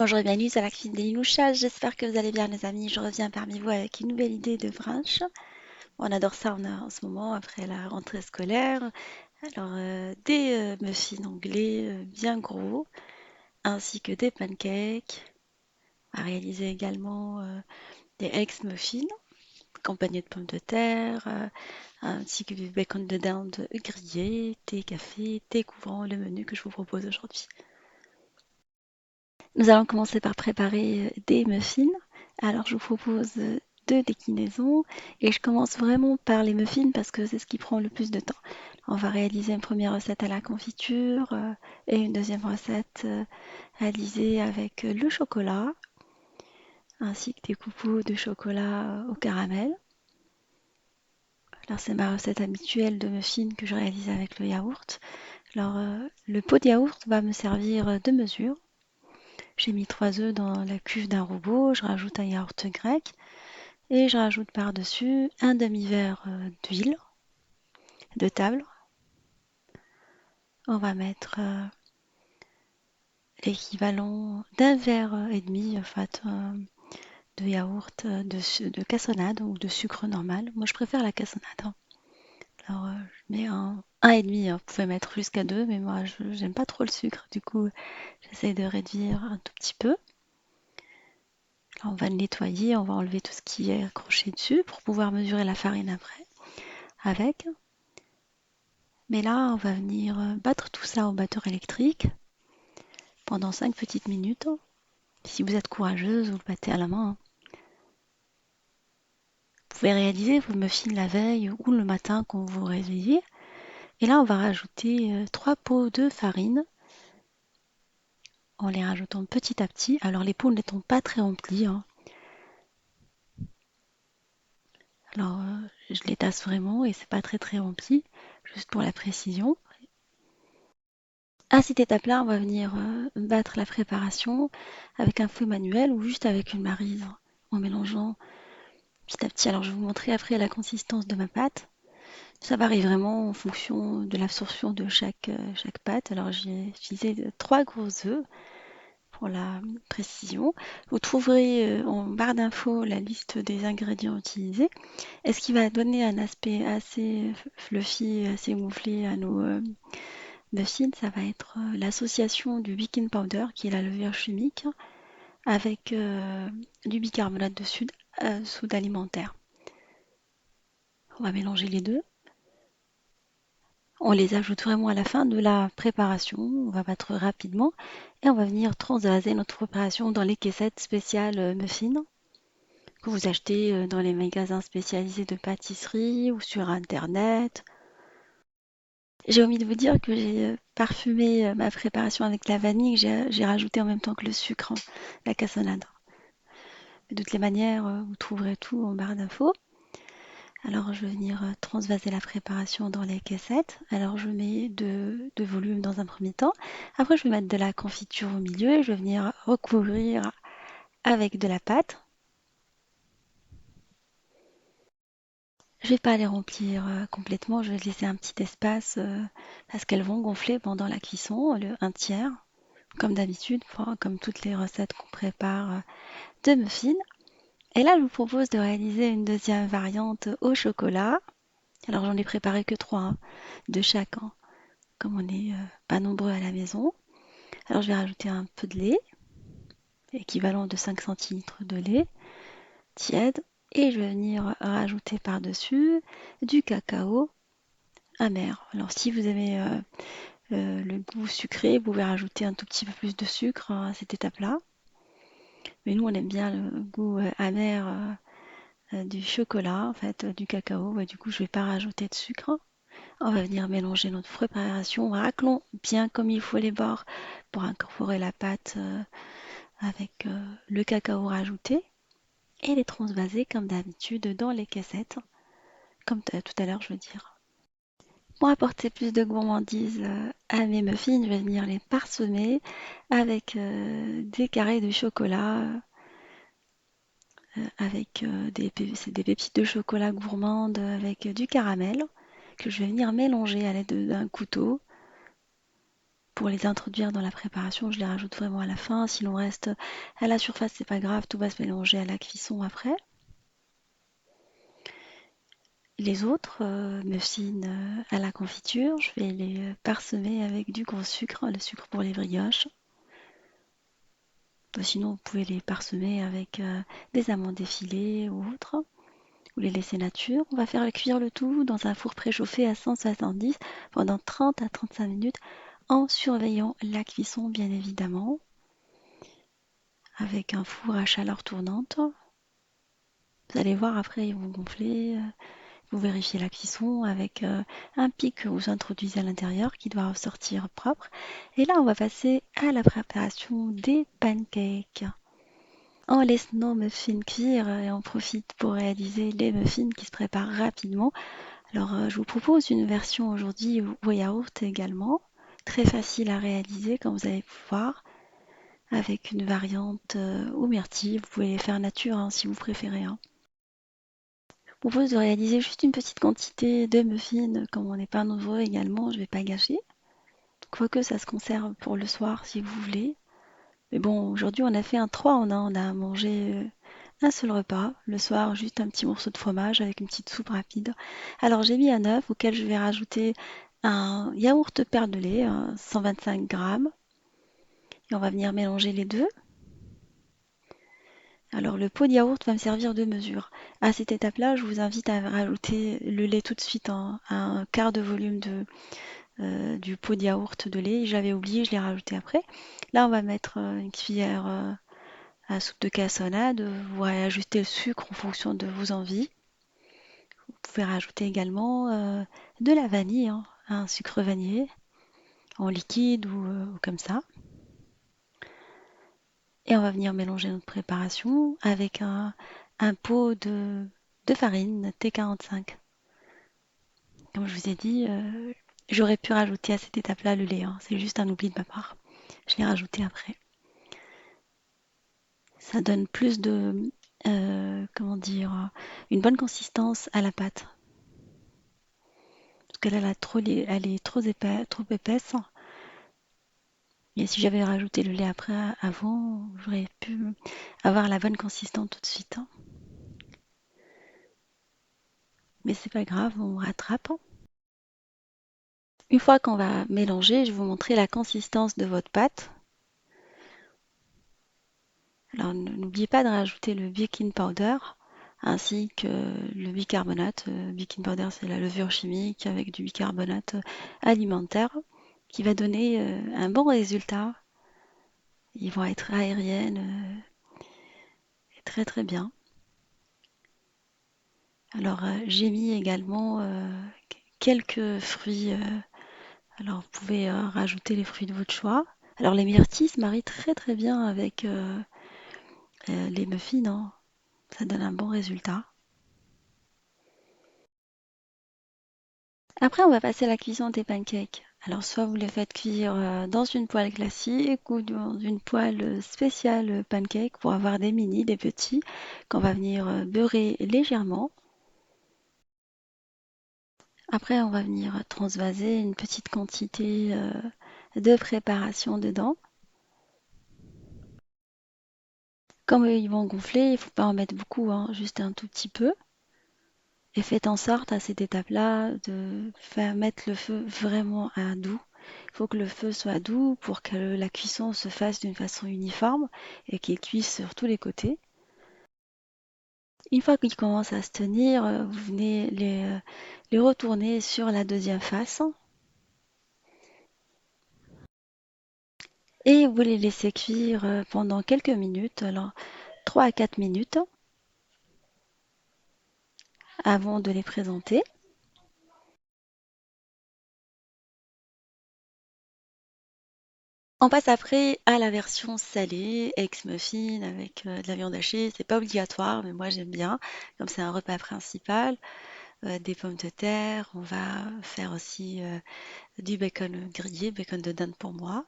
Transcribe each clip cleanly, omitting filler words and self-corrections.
Bonjour et bienvenue sur la cuisine des Linouchas. J'espère que vous allez bien, les amis. Je reviens parmi vous avec une nouvelle idée de brunch. On adore ça en ce moment après la rentrée scolaire. Alors, des muffins anglais bien gros, ainsi que des pancakes. On va réaliser également des eggs muffins, accompagnés de pommes de terre, ainsi que du bacon de dinde grillé, thé, café, thé couvrant, le menu que je vous propose aujourd'hui. Nous allons commencer par préparer des muffins. Alors, je vous propose deux déclinaisons et je commence vraiment par les muffins parce que c'est ce qui prend le plus de temps. On va réaliser une première recette à la confiture et une deuxième recette réalisée avec le chocolat ainsi que des coupeaux de chocolat au caramel. Alors, c'est ma recette habituelle de muffins que je réalise avec le yaourt. Alors, le pot de yaourt va me servir de mesure. J'ai mis 3 œufs dans la cuve d'un robot, je rajoute un yaourt grec et je rajoute par-dessus un demi-verre d'huile de table. On va mettre l'équivalent d'un verre et demi en fait, de yaourt de cassonade ou de sucre normal. Moi je préfère la cassonade, hein. Alors je mets un et demi, hein. Vous pouvez mettre jusqu'à 2, mais moi je j'aime pas trop le sucre, du coup j'essaie de réduire un tout petit peu. Là, on va le nettoyer, on va enlever tout ce qui est accroché dessus pour pouvoir mesurer la farine après avec. Mais là, on va venir battre tout ça au batteur électrique pendant 5 petites minutes. Si vous êtes courageuse, vous le battez à la main, hein. Vous pouvez réaliser vos muffins la veille ou le matin quand vous vous réveillez. Et là, on va rajouter 3 pots de farine en les rajoutant petit à petit. Alors, les pots n'étant pas très remplis, hein. Alors, je les tasse vraiment et c'est pas très très rempli, juste pour la précision. À cette étape-là, on va venir battre la préparation avec un fouet manuel ou juste avec une maryse en mélangeant petit à petit. Alors, je vais vous montrer après la consistance de ma pâte. Ça varie vraiment en fonction de l'absorption de chaque pâte. Alors, j'ai utilisé 3 gros œufs pour la précision. Vous trouverez en barre d'infos la liste des ingrédients utilisés. Et ce qui va donner un aspect assez fluffy, assez gonflé à nos muffins, ça va être l'association du baking powder, qui est la levure chimique, avec du bicarbonate de soude alimentaire. On va mélanger les deux. On les ajoute vraiment à la fin de la préparation. On va battre rapidement et on va venir transvaser notre préparation dans les caissettes spéciales muffins que vous achetez dans les magasins spécialisés de pâtisserie ou sur Internet. J'ai omis de vous dire que j'ai parfumé ma préparation avec la vanille que j'ai rajouté en même temps que le sucre, hein, la cassonade. De toutes les manières, vous trouverez tout en barre d'infos. Alors, je vais venir transvaser la préparation dans les caissettes. Alors, je mets deux volumes dans un premier temps. Après, je vais mettre de la confiture au milieu et je vais venir recouvrir avec de la pâte. Je vais pas les remplir complètement, je vais laisser un petit espace parce qu'elles vont gonfler pendant la cuisson, un tiers, comme d'habitude, comme toutes les recettes qu'on prépare de muffins. Et là, je vous propose de réaliser une deuxième variante au chocolat. Alors, j'en ai préparé que trois, hein, de chaque, hein, comme on n'est pas nombreux à la maison. Alors, je vais rajouter un peu de lait, équivalent de 5 centilitres de lait tiède, et je vais venir rajouter par-dessus du cacao amer. Alors, si vous aimez le goût sucré, vous pouvez rajouter un tout petit peu plus de sucre à cette étape-là. Mais nous, on aime bien le goût amer du chocolat, en fait, du cacao. Et du coup, je ne vais pas rajouter de sucre. On va venir mélanger notre préparation. Raclons bien comme il faut les bords pour incorporer la pâte avec le cacao rajouté. Et les transvaser comme d'habitude dans les caissettes, comme tout à l'heure, je veux dire. Pour apporter plus de gourmandise à mes muffins, je vais venir les parsemer avec des carrés de chocolat, avec c'est des pépites de chocolat gourmande avec du caramel que je vais venir mélanger à l'aide d'un couteau pour les introduire dans la préparation, je les rajoute vraiment à la fin. Si l'on reste à la surface, c'est pas grave, tout va se mélanger à la cuisson après. Les autres muffins à la confiture, je vais les parsemer avec du gros sucre, le sucre pour les brioches. Sinon, vous pouvez les parsemer avec des amandes effilées ou autre, ou les laisser nature. On va faire cuire le tout dans un four préchauffé à 170 pendant 30 à 35 minutes en surveillant la cuisson bien évidemment, avec un four à chaleur tournante. Vous allez voir après ils vont gonfler. Vous vérifiez la cuisson avec un pic que vous introduisez à l'intérieur qui doit ressortir propre. Et là, on va passer à la préparation des pancakes. On laisse nos muffins cuire et on profite pour réaliser les muffins qui se préparent rapidement. Alors, je vous propose une version aujourd'hui au yaourt également, très facile à réaliser comme vous allez pouvoir, avec une variante aux myrtilles. Vous pouvez les faire nature hein, si vous préférez. Hein. Je vous propose de réaliser juste une petite quantité de muffins, comme on n'est pas nombreux également, je ne vais pas gâcher. Quoique ça se conserve pour le soir si vous voulez. Mais bon, aujourd'hui on a fait un 3 en 1, on a mangé un seul repas, le soir juste un petit morceau de fromage avec une petite soupe rapide. Alors j'ai mis un œuf auquel je vais rajouter un yaourt perle de lait, 125 grammes, et on va venir mélanger les deux. Alors le pot de yaourt va me servir de mesure. À cette étape-là, je vous invite à rajouter le lait tout de suite à un quart de volume du pot de yaourt de lait. J'avais oublié, je l'ai rajouté après. Là, on va mettre une cuillère à soupe de cassonade. Vous pourrez ajuster le sucre en fonction de vos envies. Vous pouvez rajouter également de la vanille, hein, un sucre vanillé en liquide ou comme ça. Et on va venir mélanger notre préparation avec un pot de farine T45. Comme je vous ai dit, j'aurais pu rajouter à cette étape-là le lait. Hein. C'est juste un oubli de ma part. Je l'ai rajouté après. Ça donne plus de, comment dire, une bonne consistance à la pâte. Parce qu'elle elle est trop épaisse. Et si j'avais rajouté le lait après, avant, j'aurais pu avoir la bonne consistance tout de suite. Hein. Mais c'est pas grave, on rattrape. Une fois qu'on va mélanger, je vais vous montrer la consistance de votre pâte. Alors n'oubliez pas de rajouter le baking powder ainsi que le bicarbonate. Baking powder, c'est la levure chimique avec du bicarbonate alimentaire qui va donner un bon résultat. Ils vont être aériennes et très très bien. Alors j'ai mis également quelques fruits. Alors vous pouvez rajouter les fruits de votre choix. Alors les myrtilles se marient très très bien avec les muffins. Hein. Ça donne un bon résultat. Après, on va passer à la cuisson des pancakes. Alors, soit vous les faites cuire dans une poêle classique ou dans une poêle spéciale pancake pour avoir des mini, des petits, qu'on va venir beurrer légèrement. Après, on va venir transvaser une petite quantité de préparation dedans. Comme ils vont gonfler, il ne faut pas en mettre beaucoup, hein, juste un tout petit peu. Et faites en sorte à cette étape-là de faire mettre le feu vraiment à doux. Il faut que le feu soit doux pour que la cuisson se fasse d'une façon uniforme et qu'il cuise sur tous les côtés. Une fois qu'il commence à se tenir, vous venez les retourner sur la deuxième face et vous les laissez cuire pendant quelques minutes, alors 3 à 4 minutes avant de les présenter. On passe après à la version salée, ex-muffin avec de la viande hachée. C'est pas obligatoire, mais moi j'aime bien. Comme c'est un repas principal, des pommes de terre. On va faire aussi du bacon grillé, bacon de dinde pour moi.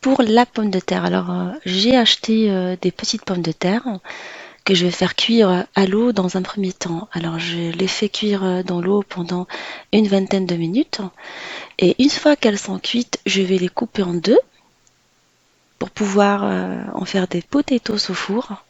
Pour la pomme de terre, alors j'ai acheté des petites pommes de terre que je vais faire cuire à l'eau dans un premier temps. Alors je les fais cuire dans l'eau pendant une vingtaine de minutes et une fois qu'elles sont cuites, je vais les couper en deux pour pouvoir en faire des potatoes au four.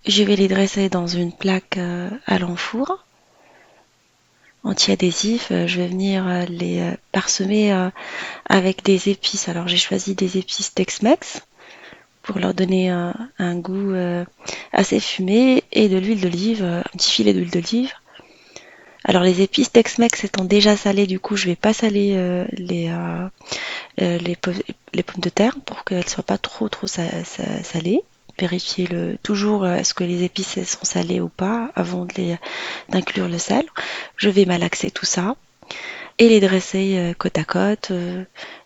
Je vais les dresser dans une plaque à l'enfour anti-adhésif. Je vais venir les parsemer avec des épices. Alors j'ai choisi des épices Tex-Mex pour leur donner un goût assez fumé et de l'huile d'olive, un petit filet d'huile d'olive. Alors les épices Tex-Mex étant déjà salées, du coup je vais pas saler les pommes de terre pour qu'elles ne soient pas trop salées. Vérifier toujours est-ce que les épices sont salées ou pas avant d'inclure le sel. Je vais malaxer tout ça et les dresser côte à côte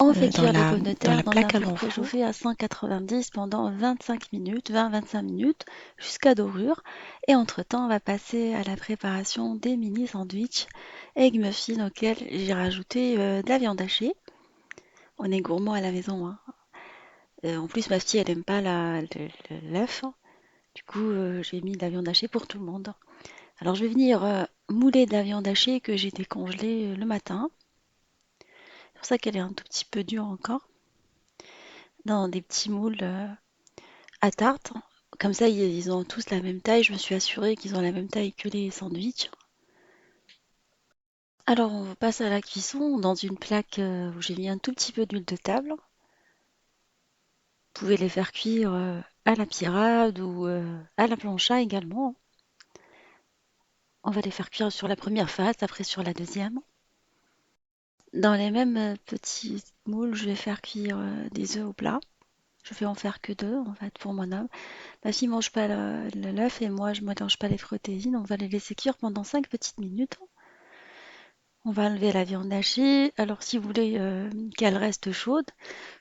On fait dans cuire les pommes de dans terre la dans un plaque à four l'enfour. préchauffé à 190 pendant 25 minutes, 20-25 minutes, jusqu'à dorure. Et entre-temps, on va passer à la préparation des mini sandwichs egg muffins auxquels j'ai rajouté de la viande hachée. On est gourmand à la maison, hein. En plus, ma fille, elle aime pas l'œuf. Du coup, j'ai mis de la viande hachée pour tout le monde. Alors, je vais venir mouler de la viande hachée que j'ai décongelée le matin. C'est pour ça qu'elle est un tout petit peu dure encore. Dans des petits moules à tarte. Comme ça, ils ont tous la même taille. Je me suis assurée qu'ils ont la même taille que les sandwichs. Alors, on passe à la cuisson dans une plaque où j'ai mis un tout petit peu d'huile de table. Vous pouvez les faire cuire à la pirade ou à la plancha également. On va les faire cuire sur la première phase, après sur la deuxième. Dans les mêmes petits moules, je vais faire cuire des œufs au plat. Je vais en faire que deux en fait pour mon homme. Ma fille mange pas l'œuf et moi je mélange pas les protéines. On va les laisser cuire pendant 5 petites minutes. On va enlever la viande hachée. Alors si vous voulez qu'elle reste chaude,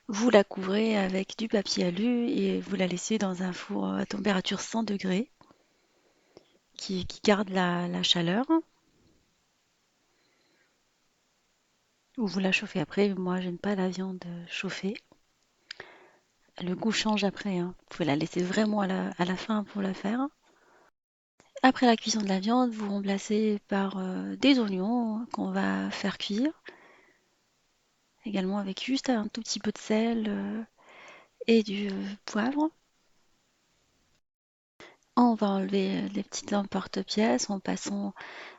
vous la couvrez avec du papier alu et vous la laissez dans un four à température 100 degrés qui garde la chaleur. Ou vous la chauffez après. Moi j'aime pas la viande chauffée. Le goût change après, hein. Vous pouvez la laisser vraiment à la fin pour la faire. Après la cuisson de la viande, vous remplacez par des oignons qu'on va faire cuire, également avec juste un tout petit peu de sel et du poivre. On va enlever les petites lampes porte-pièces en passant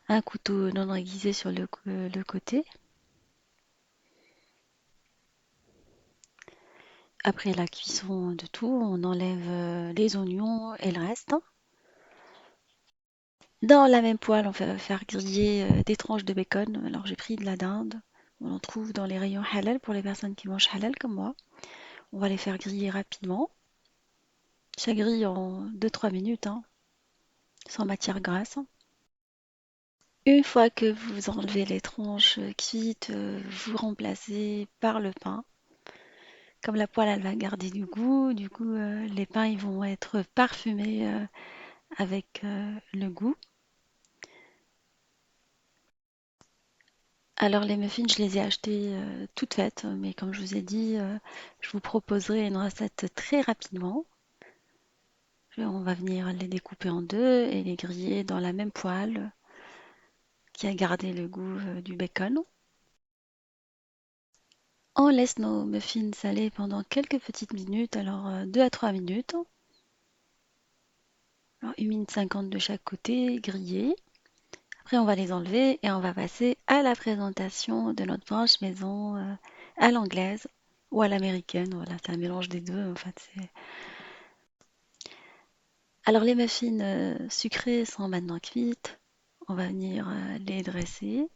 un couteau non aiguisé sur le côté. Après la cuisson de tout, on enlève les oignons et le reste. Dans la même poêle, on va faire griller des tranches de bacon. Alors j'ai pris de la dinde. On en trouve dans les rayons halal pour les personnes qui mangent halal comme moi. On va les faire griller rapidement. Ça grille en 2-3 minutes, hein, sans matière grasse. Une fois que vous enlevez les tranches cuites, vous remplacez par le pain. Comme la poêle, elle va garder du coup, les pains ils vont être parfumés avec le goût. Alors les muffins, je les ai achetés toutes faites, mais comme je vous ai dit, je vous proposerai une recette très rapidement. On va venir les découper en deux et les griller dans la même poêle qui a gardé le goût du bacon. On laisse nos muffins saler pendant quelques petites minutes, alors 2 à 3 minutes. Alors 1 minute 50 de chaque côté, grillés. Après, on va les enlever et on va passer à la présentation de notre brunch maison à l'anglaise ou à l'américaine. Voilà, c'est un mélange des deux en fait. Alors les muffins sucrés sont maintenant cuites. On va venir les dresser.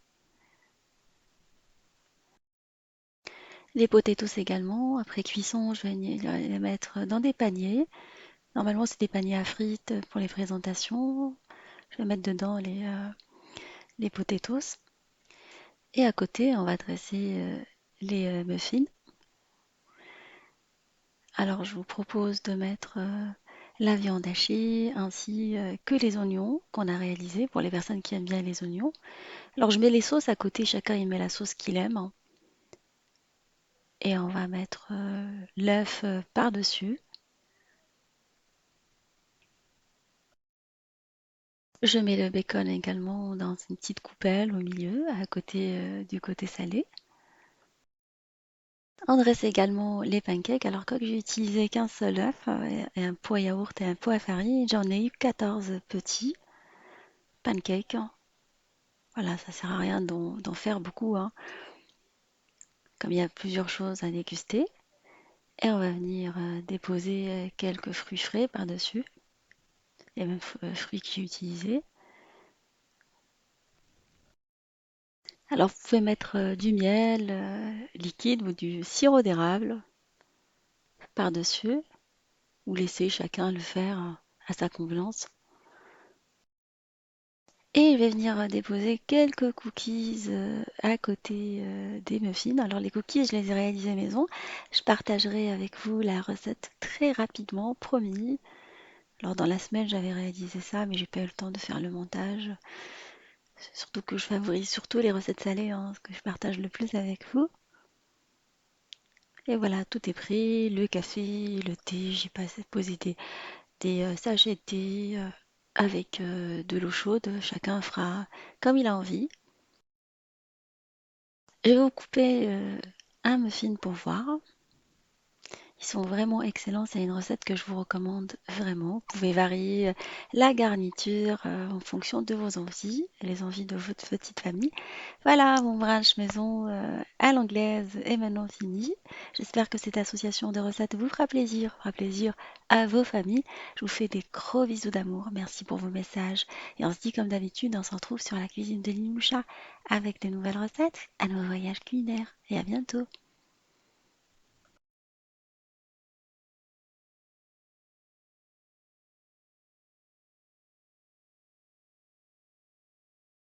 Les potatoes également. Après cuisson, je vais venir les mettre dans des paniers. Normalement, c'est des paniers à frites pour les présentations. Je vais mettre dedans les potatoes. Et à côté, on va dresser les muffins. Alors, je vous propose de mettre la viande hachée ainsi que les oignons qu'on a réalisés pour les personnes qui aiment bien les oignons. Alors, je mets les sauces à côté, chacun il met la sauce qu'il aime, hein. et on va mettre l'œuf par-dessus. Je mets le bacon également dans une petite coupelle au milieu, à côté du côté salé. On dresse également les pancakes. Alors, comme j'ai utilisé qu'un seul œuf et un pot à yaourt et un pot à farine, j'en ai eu 14 petits pancakes. Voilà, ça sert à rien d'en faire beaucoup, hein, comme il y a plusieurs choses à déguster. Et on va venir déposer quelques fruits frais par-dessus, les mêmes fruits que j'ai utilisés. Alors, vous pouvez mettre du miel liquide ou du sirop d'érable par-dessus, ou laisser chacun le faire à sa convenance. Et je vais venir déposer quelques cookies à côté des muffins. Alors les cookies, je les ai réalisés maison. Je partagerai avec vous la recette très rapidement, promis. Alors dans la semaine, j'avais réalisé ça, mais j'ai pas eu le temps de faire le montage. Surtout que je favorise surtout les recettes salées, hein, ce que je partage le plus avec vous. Et voilà, tout est pris, le café, le thé, j'ai posé des sachets de thé avec de l'eau chaude. Chacun fera comme il a envie. Je vais vous couper un muffin pour voir. Ils sont vraiment excellents. C'est une recette que je vous recommande vraiment. Vous pouvez varier la garniture en fonction de vos envies et les envies de votre petite famille. Voilà, mon brunch maison à l'anglaise est maintenant fini. J'espère que cette association de recettes vous fera plaisir à vos familles. Je vous fais des gros bisous d'amour. Merci pour vos messages. Et on se dit comme d'habitude, on se retrouve sur la cuisine de Limoucha avec de nouvelles recettes, à nos voyages culinaires. Et à bientôt.